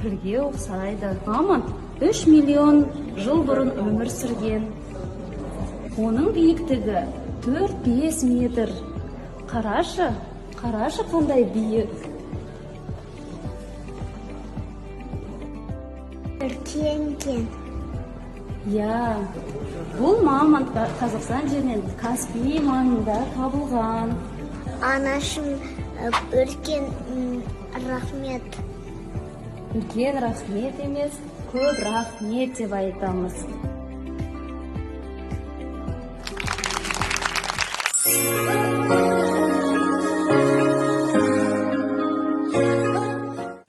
бірге ұқсайды. Мамонт 3 миллион жыл бұрын өмір сүрген. Оның биіктігі 4-5 метр. Қарашы қандай биік. Үлкен. Я, бұл мамонт Қазақстан жерінен Каспий маңында табылған. Анашым, үлкен рахмет. Үлкен рахмет емес, көп рахмет деп айтамыз.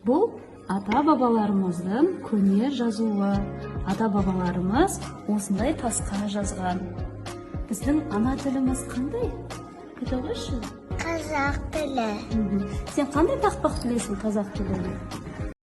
Бұл ата-бабаларымыздың көне жазуы. Ата-бабаларымыз осындай тасқа жазған. Біздің ана тіліміз қандай? Айта қойшы. Қазақ тілі. Сен қандай тақпақ білесің қазақ тілін?